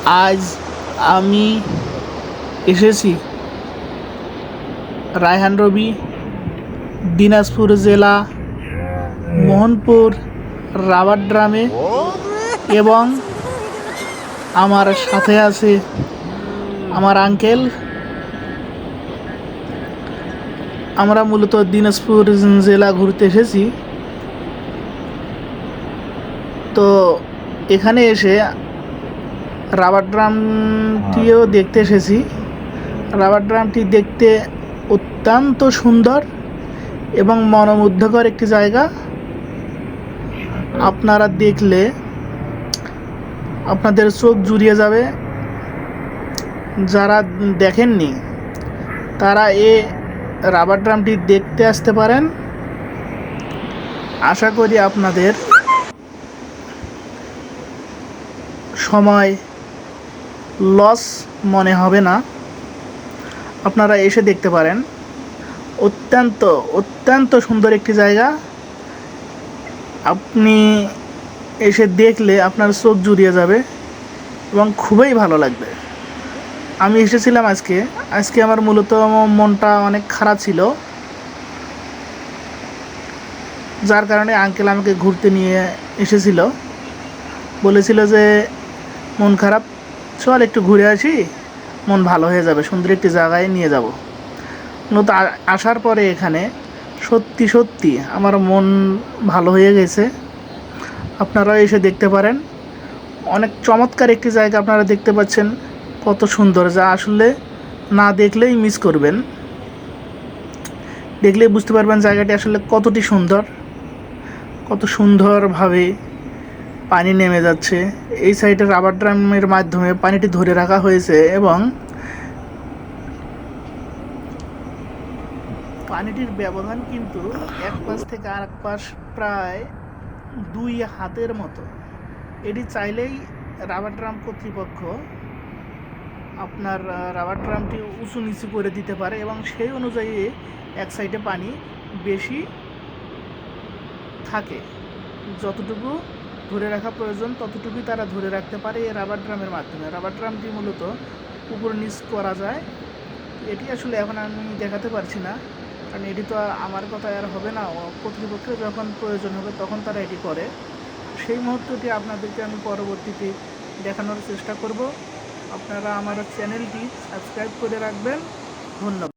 আজ আমি এসেছি রায়হান রবি, দিনাজপুর জেলা, মোহনপুর রাবার ড্রামে এবং আমার সাথে আছে আমার আঙ্কেল। আমরা মূলত দিনাজপুর জেলা ঘুরতে এসেছি। তো এখানে এসে রাবার ড্রামটিও দেখতে এসেছি। রাবার ড্রামটি দেখতে অত্যন্ত সুন্দর এবং মনোমুগ্ধকর একটি জায়গা। আপনারা দেখলে আপনাদের চোখ জুড়িয়ে যাবে। যারা দেখেননি তারা রাবার ড্রামটি দেখতে আসতে পারেন। আশা করি আপনাদের সময় লস মনে হবে না। আপনারা এসে দেখতে পারেন। অত্যন্ত অত্যন্ত সুন্দর একটি জায়গা। আপনি এসে দেখলে আপনার চোখ জুড়িয়ে যাবে এবং খুবই ভালো লাগবে। আমি এসেছিলাম আজকে আমার মূলত মনটা অনেক খারাপ ছিল, যার কারণে আঙ্কেল আমাকে ঘুরতে নিয়ে এসেছিল। বলেছিল যে মন খারাপ, চল একটু ঘুরে আসি, মন ভালো হয়ে যাবে, সুন্দর একটি জায়গায় নিয়ে যাব। মূলত আসার পরে এখানে সত্যি সত্যি আমার মন ভালো হয়ে গেছে। আপনারাও এসে দেখতে পারেন। অনেক চমৎকার একটি জায়গা আপনারা দেখতে পাচ্ছেন, কত সুন্দর, যা আসলে না দেখলেই মিস করবেন। দেখলেই বুঝতে পারবেন জায়গাটি আসলে কতটি সুন্দর, কত সুন্দরভাবে পানি নেমে যাচ্ছে। এই সাইডে রাবার ড্রামের মাধ্যমে পানিটি ধরে রাখা হয়েছে এবং পানিটির ব্যবধান কিন্তু এক পাশ থেকে আরেক পাশ প্রায় 2 হাতের মতো। এটি চাইলেই রাবার ড্রাম কর্তৃপক্ষ আপনার রাবার ড্রামটি উঁচু নিচু করে দিতে পারে এবং সেই অনুযায়ী এক সাইডে পানি বেশি থাকে। যতটুকু ধরে রাখা প্রয়োজন ততটুকুই তারা ধরে রাখতে পারে এই রাবার ড্রামের মাধ্যমে। রাবার ড্রামটি মূলত উপর নিচ করা যায়। এটি আসলে এখন আমি দেখাতে পারছি না, কারণ এটি তো আমার কথা আর হবে না। কর্তৃপক্ষের যখন প্রয়োজন হবে তখন তারা এটি করে। সেই মুহূর্তটি আপনাদেরকে আমি পরবর্তীতে দেখানোর চেষ্টা করব। আপনারা আমার চ্যানেলটি সাবস্ক্রাইব করে রাখবেন। ধন্যবাদ।